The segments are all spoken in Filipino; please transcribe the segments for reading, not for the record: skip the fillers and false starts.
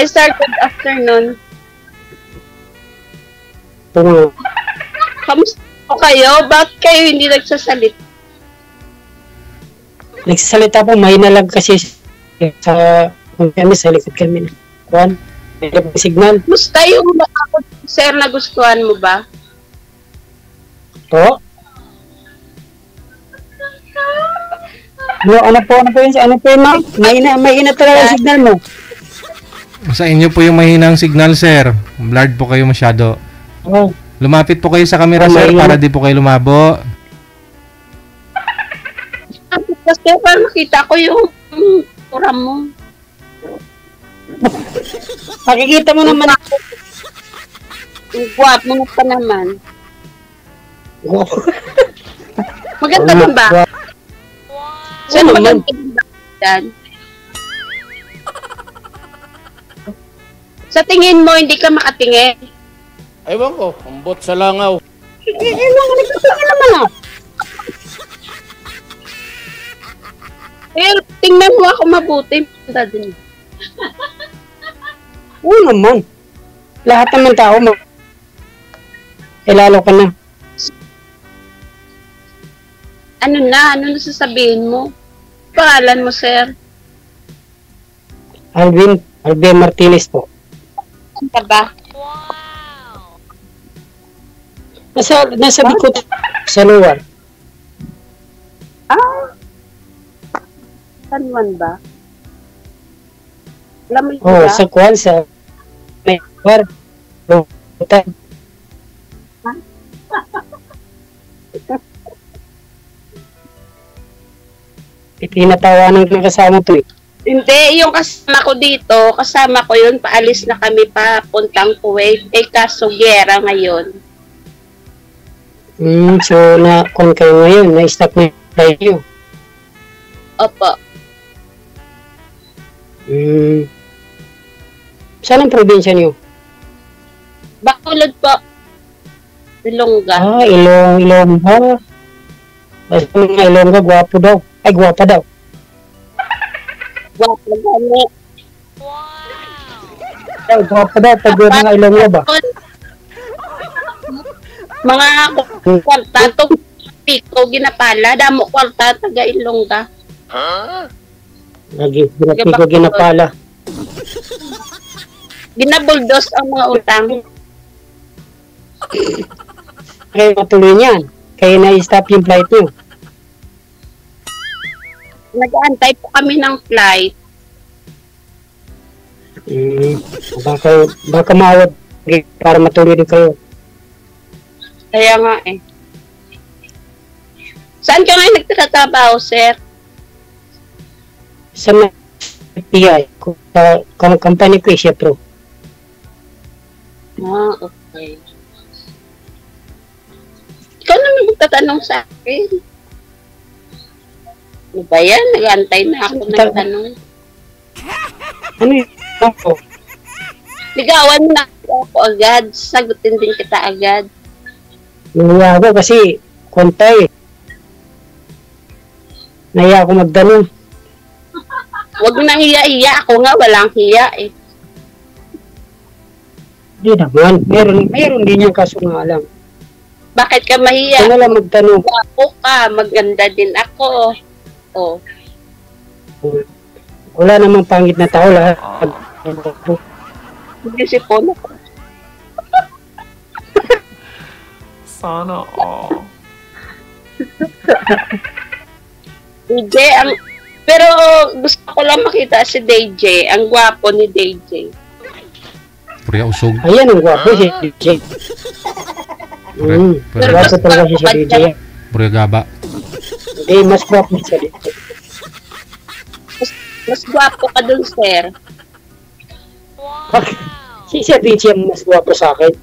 Hi, sir. Good afternoon. Kamusta po kayo? Bakit kayo hindi nagsasalit? Nagsasalita po, mahina lang kasi sa kami sa likod kami. Kuan, may signal. Musta yung sir na gustuhan mo ba? Po? Ano po yun? Ano po yun, ma'am? Mahina talaga ang signal mo. Sa inyo po yung mahinang signal, sir. Blurred po kayo masyado. Oh. Lumapit po kayo sa camera, sir, para di po kayo lumabo. Kasi para makita ko yung kuram mo. Makikita mo naman ako. Ang guwapo mo pa naman. Wow. Maganda din ba? Saan naman? maganda din ba yan? Sa tingin mo, hindi ka makatingin? Ewan ko, umbot sa langaw. Nagkatingin naman ah. Eh, tingnan mo ako mabuti. Maganda din. Oo naman. Lahat naman tao mo. Lalo ka na. Ano na sasabihin mo? Pangalan mo, sir? Alvin Martinez po. Ano ka ba? Nasa Bicol sa lugar. San Juan ba? Alam mo yun Oh, ba? sa kuwan sa may lugar. Lutan. Itinatawanan ng kasama to eh. Hindi, yung kasama ko dito, kasama ko yun, paalis na kami pa puntang Kuwait. Eh, kaso gera ngayon. So kung kayo ngayon, na-stop na yung flight nyo. Opo. Saan ang probinsya nyo? Bacolod po. Ilongga. Ilongga. Basta mga Ilongga, gwapo daw. Ay, gwapa daw. Gwapo gani. Ay, gwapa daw. Pag mga Ilongga ba? Mga kwarta, itong piko, ginapala, damo kwarta, taga Ilongga. Lagi, ginapiko, ginapala. Ginabuldos ang mga utang. Kaya matuloy niyan. Kaya na-stop yung flight nyo. Nag-aantay po kami ng flight. Baka mawag para matuloy din kayo. Kaya nga eh. Saan ka ngayon nagtatrabaho, sir? Sa PI, kung company ko, Asia Pro. Okay. Ikaw naman magtatanong sa akin. Ano ba yan? Nag-aantay na ako ng tanong. Ano yun? Ako. Ligawan mo na ako agad. Sagutin din kita agad. Nahiya ako kasi kontay. Nahiya ako magdanong. Huwag nang hiya-hiya. Ako nga walang hiya eh. Hindi naman. Meron din yung kaso nga lang. Bakit ka mahiya? Kung wala magtanong. Wapo ka. Maganda din ako. Oh. Wala namang pangit na tao lahat. Hindi si Polo. Sana all. DJ, pero gusto ko lang makita si DJ. Ang gwapo ni DJ. Puriya usog. Ayan ang gwapo si DJ. Gwapo talaga si DJ. Puriya gaba. Hindi, mas gwapo siya dito. Mas gwapo ka dun, sir. Si Sir DJ ang mas gwapo sa akin.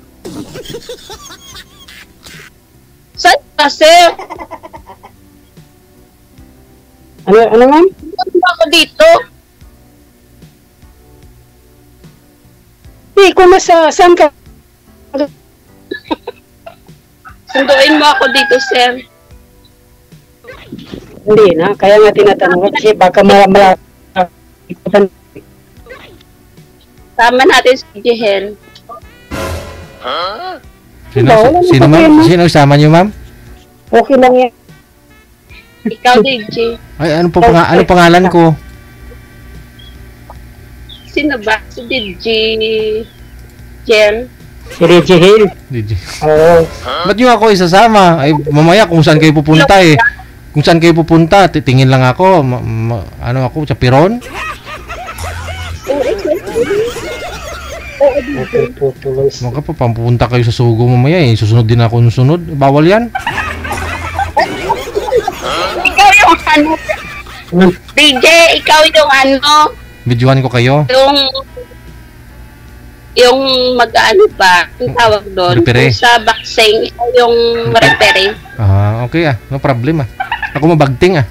Saan ka, sir? Ano ma'am? Saan ba ako dito? Hindi, kung saan ka? Sunduin mo ako dito, sir. Hindi na, kaya nga tinatanong ko kasi baka Sama natin si Jehel. Sino ma'am? Sino sama niyo ma'am? Okay lang yan. Ikaw, DJ. Ay, ano pangalan ko? Sino ba? Si DJ Jel. Si Reggie Hill. DJ. Oo. Ba't nyo ako isasama? Ay, mamaya kung saan kayo pupunta eh. Kung saan kayo pupunta, titingin lang ako. Ano ako, chapiron? Okay, tutuloy. Maka pa, pupunta kayo sa Sugo mamaya eh. Susunod din ako ng sunod. Bawal yan. Ikaw yung ano? DJ, ikaw yung ano? Videoan ko kayo. Yung mag-ano ba? Yung tawag doon? Repere. Kung sa boxing, ikaw yung repere. Ah, okay ah. No problem ah. Ako mabagting ah.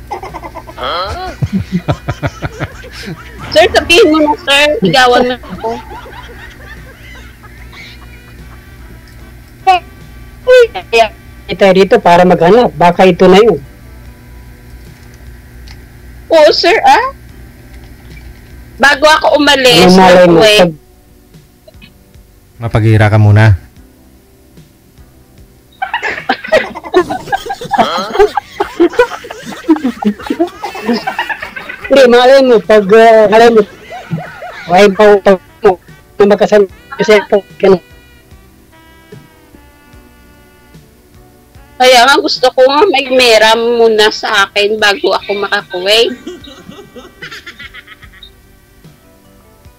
Sir, sabihin mo na, sir. Ligawan mo ako. Ito dito para maghanap. Baka ito na yun. Oo, sir, ah? Bago ako umalis, Ano malay mo? wait. Mapaghira ka muna. Hindi, malay mo. Pag, malay mo. Ay, pag mo. Kung magkasama kasi po. Kaya nga gusto ko nga may meram muna sa akin bago ako makakuwait.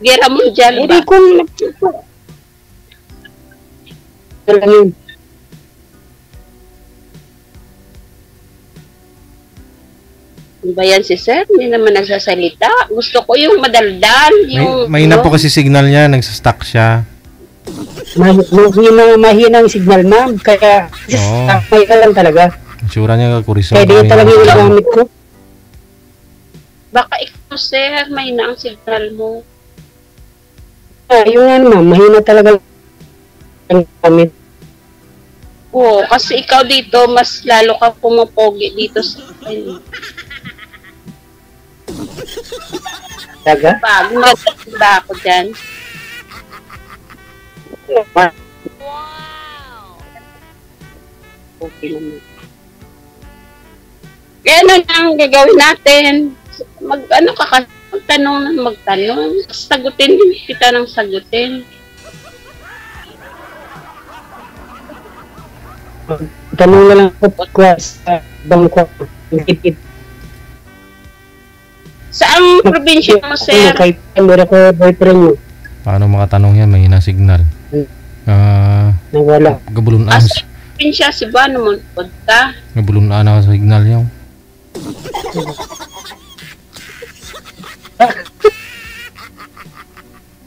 Gera mo dyan Hindi ba? kung lang yun. Ano ba yan si sir? Hindi naman nagsasalita. Gusto ko yung madaldal. Yung, May na po kasi signal niya. Nagsastuck siya. Mahina ang signal, ma'am. Kaya, Oo. may ka lang talaga. Sura niya kurison. Kaya di talaga yung gamit ko. Baka ikaw sir, may na ang signal mo. Yung ano, ma'am, mahina talaga ang gamit. Oo, kasi ikaw dito, mas lalo ka pumapogi dito sa akin. Talaga? Pag maganda ba ako dyan? Okay naman. Kaya ano nang gagawin natin? Magtanong ng magtanong. Sagutin din kita ng sagutin. Tanong na lang ako sa bangko. Saan probinsya mo, sir? Kahit meron ko boyfriend mo. Paano makatanong yan? May signal. Nawala. Gabulunaan. Sa probinsya, si Bano mo ka? Gabulunaan na sa signal niya.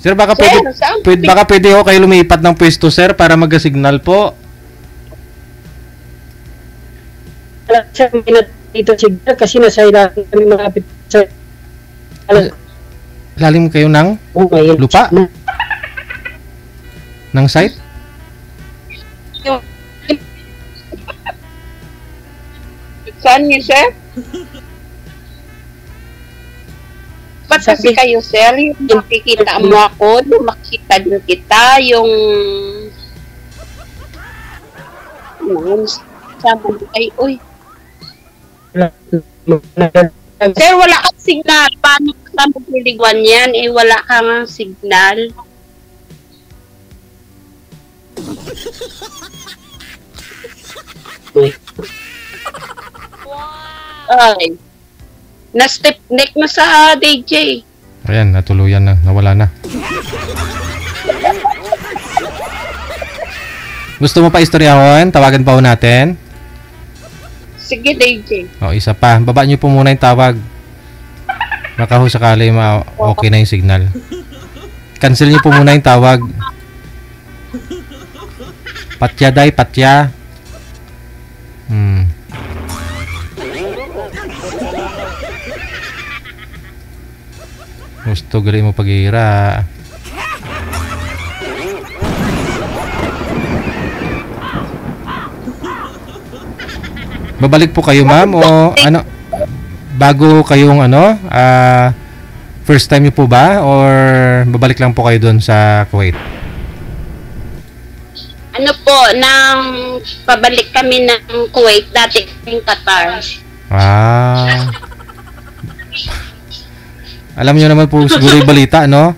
Sir, baka Sir, pwede, saan baka pwede ho kayo lumipat ng pwesto, sir, para mag-signal po. Wala siya dito signal kasi nasa ilalim kami malapit sa Lalim kayo ng lupa? Ng site? Saan niyo, sir? Ba't kasi kayo, sir? Yung makikita mo ako, yung makikita din kita, yung... Sama mo ay, uy. Sir, wala kang signal. Paano ka magliliguan yan? Eh, wala kang signal. Ay. Na-step neck na sa DJ. Ayan, natuluyan na. Nawala na. Gusto mo pa istoryahon? Tawagan pa ho natin. Sige, DJ. O, isa pa. Baba nyo po muna yung tawag. Baka ho sakali okay na yung signal. Cancel nyo po muna yung tawag. Patya, day, patya. Gusto gali mo paghira. Babalik po kayo, ma'am, o ano? Bago kayong First time niyo po ba or babalik lang po kayo doon sa Kuwait? Ano po, nang pabalik kami ng Kuwait, dati kaming Qatar. Ah. Alam niyo naman po siguro yung balita, no?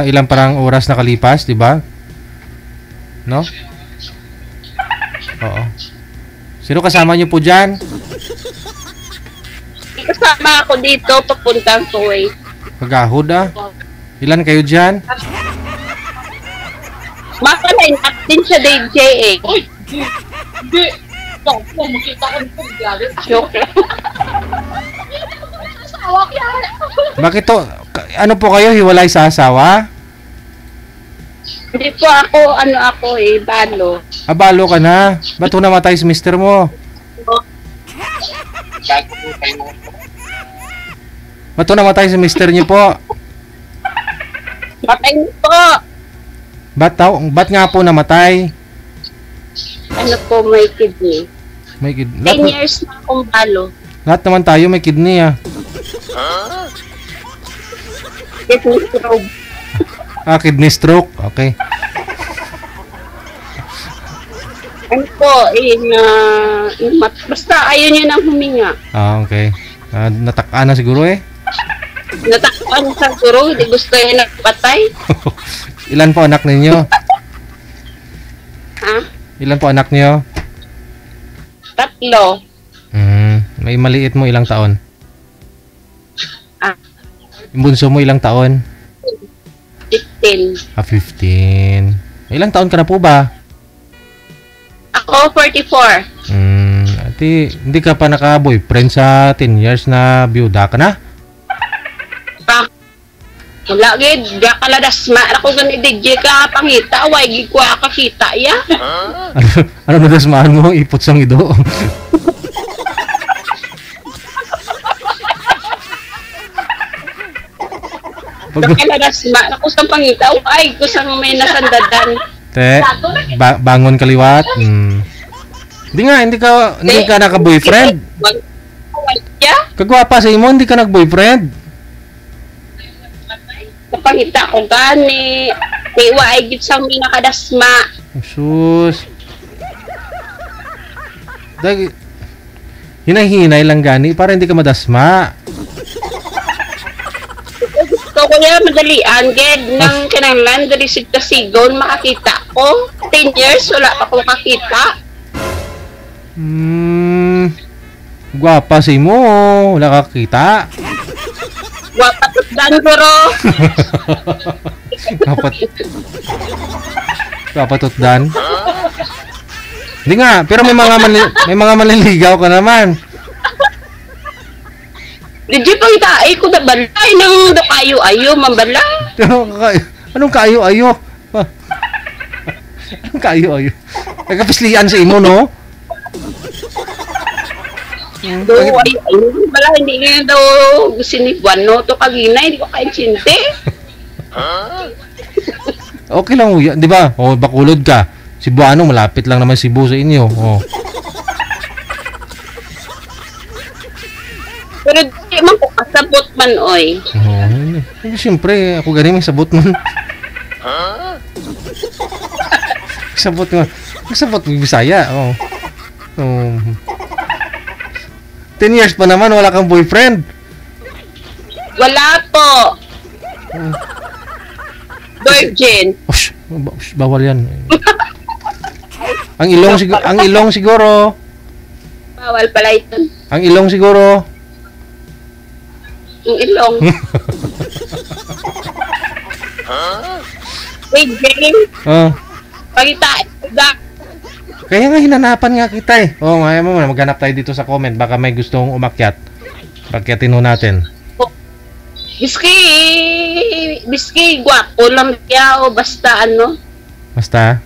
Ilang parang oras nakalipas, di ba? No? Oo. Sino kasama niyo po dyan? Kasama ako dito, papuntang Kuwait. Pagahod ah. Ilan kayo dyan? Makalay natin siya DJ eh. Uy! Hindi! Ikaw po, makita ko nito. Joke lang. Asawa ko yan! Bakit to? Ano po kayo? Hiwalay sa asawa? Hindi po ako, balo. Abalo ka na. Ba't ho namatay si mister mo? Ba't ho namatay si mister niyo po? Patay mo po. Ba't nga po namatay? Ano po, may kidney. May 10 years na akong balo. lahat naman tayo may kidney ah. Kidney stroke. Kidney stroke. Okay. Ano po, basta ayaw niya nang huminga. Okay. Nataka na siguro eh. Natakpan sa guro, hindi gusto niya nagpatay. Ilan po anak ninyo? Ha? Ilan po anak niyo? 3. May maliit mo ilang taon? Ah. Yung bunso mo ilang taon? 15. 15. Ilang taon ka na po ba? Ako, 44. Ati, hindi ka pa naka-boyfriend sa 10 years na byuda ka na? Wala gid, di ka ladasma. Ako gani DJ ka pangita, way gid ko kakita ya. Ano nadasmaan mo? Ipot sang ido. Di ka ladasma. Ako sa pangita, way ko sang may nasandadan. Te, bangon kaliwat. Hindi ka naka-boyfriend. Ya, Kagwapa sa imo, hindi ka nag-boyfriend. pangita ko gani. Di way gid sang may nakadasma. Sus. Hinay-hinay lang gani para hindi ka madasma. Gusto ko ya madalian gid nang kinahanglan diri sig sigon makakita ko. 10 years wala pa ko makakita. Gwapa si mo, wala kakita. Wapat dan guro. Kapatutdan. Hindi nga, pero may mga manliligaw ka naman. DJ pangita ay ko da balay nang do kayo ayo mambala. Anong kaayo-ayo? Anong kaayo-ayo? Nagkapislian sa imo, no? Do ay bala hindi nga daw sinibuan no to kagina hindi ko kaintsinte. Okay lang, di ba? O, Bacolod ka. Cebuano, malapit lang naman Cebu sa inyo. Oh. Pero di man ko kasabot man oy. Siyempre, ako galing may sabot nun. Sabot mo. Sabot mo Bisaya. Oh. 10 years pa naman, wala kang boyfriend. Wala po. Virgin. Bawal yan. Ang ilong siguro. Bawal pala ito. Ang ilong siguro. Ang ilong. Wait, James. Pagita. Kaya nga hinanapan nga kita eh. Maya mo maghanap tayo dito sa comment. Baka may gustong umakyat. Pagkyatin ho natin. Biski, gwapo lang kaya o basta ano. Basta?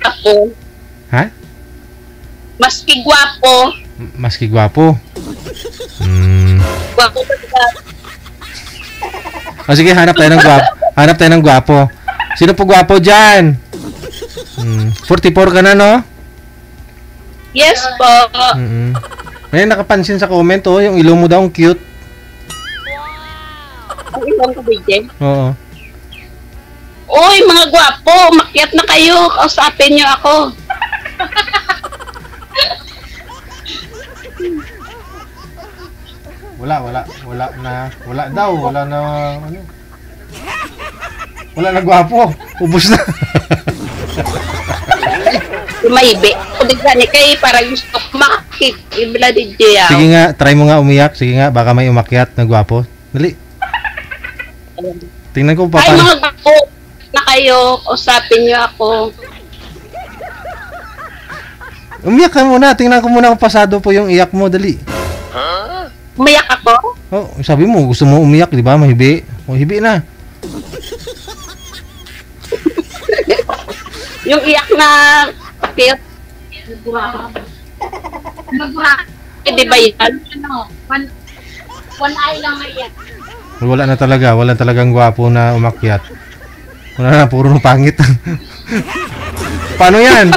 Ako. Ha? Maski gwapo. Maski gwapo. Gwapo talaga. Sige, hanap tayo ng gwapo. Hanap tayo ng gwapo. Sino po gwapo dyan? 44 ka na, no? Yes po. May nakapansin sa comment, yung ilong mo daw ang cute. Ang ibang ko, DJ. Oo. Uy, mga gwapo, makyat na kayo. Kausapin niyo ako. Wala daw, wala na, ano. Wala na gwapo. Ubus na. Maybe. Kung gani kay para gusto ko makakit. Ibla DJ. Sige nga, try mo nga umiyak. Sige nga, baka may umakyat na gwapo. Dali. Tingnan ko pa Ay, paano. mga gwapo na kayo. Kausapin niyo ako. Umiyak ka muna. Tingnan ko muna kung pasado po yung iyak mo. Dali. Umayak ako? Oh, sabi mo, gusto mo umiyak, di ba? Mahibi. O, hibi na. Yung iyak na pakit. Eh, di ba yan? One eye lang na yan. Wala na talaga. Wala talagang gwapo na umakyat. Wala na, puro pangit. Paano yan?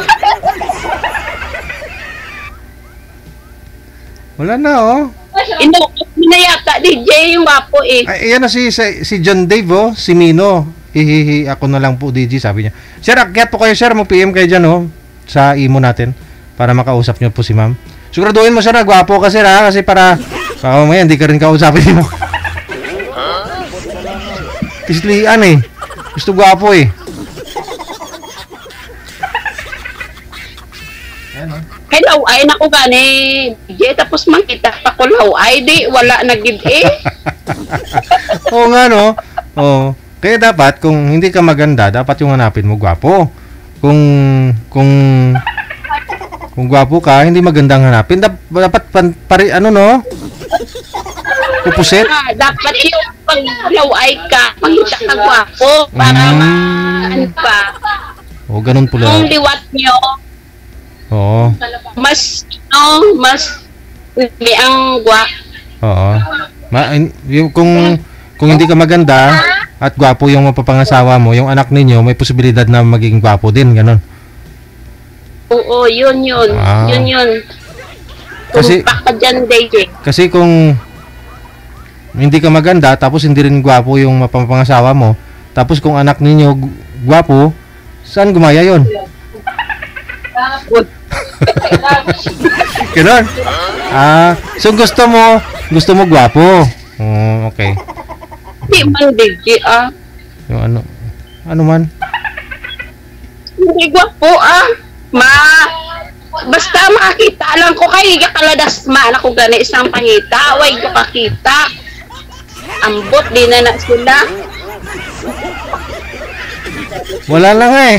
Wala na, oh. Na yata, DJ, yung gwapo eh. Ay, ayan na si John Dave, oh. Si Mino. Hihihi, ako na lang po, DJ, sabi niya. Sir, akyat po kayo, sir. Mag-PM kayo dyan, oh. Sa imo natin. Para makausap niyo po si ma'am. Siguraduhin mo, sir, na gwapo ka, sir, ha. Kasi para, mamaya, hindi ka rin kausapin mo. Kislian, eh. Gusto gwapo, eh. Ayan, oh. Hello, ay naku gani. DJ, tapos makita pa ko law. Ay, di, wala nag-give eh. Oo nga, no? Oo. Kaya dapat, kung hindi ka maganda, dapat yung hanapin mo gwapo. Kung gwapo ka, hindi magandang hanapin. Dapat ano, no? Pupusit. Dapat yung pag law ay ka, makita ka gwapo. Para ano pa. Oo, ganun pala. Yung liwat nyo, Oo. mas may ang Oo. Kung hindi ka maganda at gwapo yung mapapangasawa mo, yung anak ninyo may posibilidad na maging gwapo din, ganun. Oo, yun. Ah. Yun. Kasi- Tumpak ka dyan, DJ. Kasi kung hindi ka maganda tapos hindi rin gwapo yung mapapangasawa mo, tapos kung anak ninyo gwapo, saan gumaya yon? Ganun. So gusto mo gwapo. Okay. Hindi man, DJ, Yung ano man. Hindi gwapo, basta makakita lang ko kay kaladas man ako gani isang pangita. Way ko kakita. Ambot, di na sila. Wala lang eh.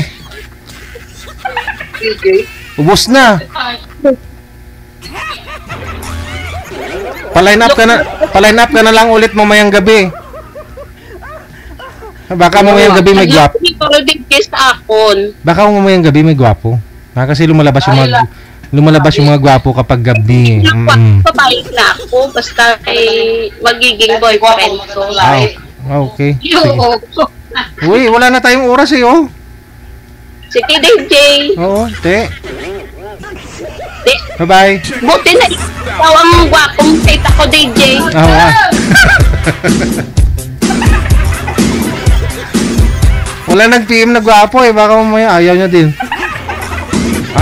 DJ. Ubos na. Pa-line up ka na lang ulit mamayang gabi. Baka mamayang gabi may gwapo. Pero DJ sa akon. Baka mamayang gabi may gwapo. Kasi lumalabas yung mga gwapo kapag gabi. Papayag na ako basta ay magiging boyfriend ko. Okay. Yo. Uy, wala na tayong oras eh, oh. Sige, DJ. Oo, te. Bye-bye. Buti na ikaw ang gwapong kita ko, DJ. Wala nag-PM na gwapo eh. Baka mamaya ayaw niya din.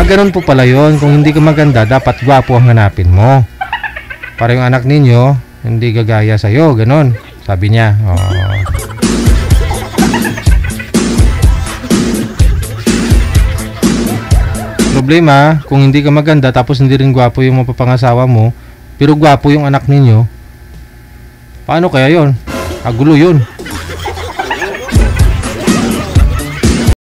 Ganun po pala yun. Kung hindi ka maganda, dapat gwapo ang hanapin mo. Para yung anak ninyo, hindi gagaya sa'yo. Ganun. Sabi niya. Problema, kung hindi ka maganda tapos hindi rin gwapo yung mapapangasawa mo, pero gwapo yung anak ninyo, paano kaya yon? Gulo yun.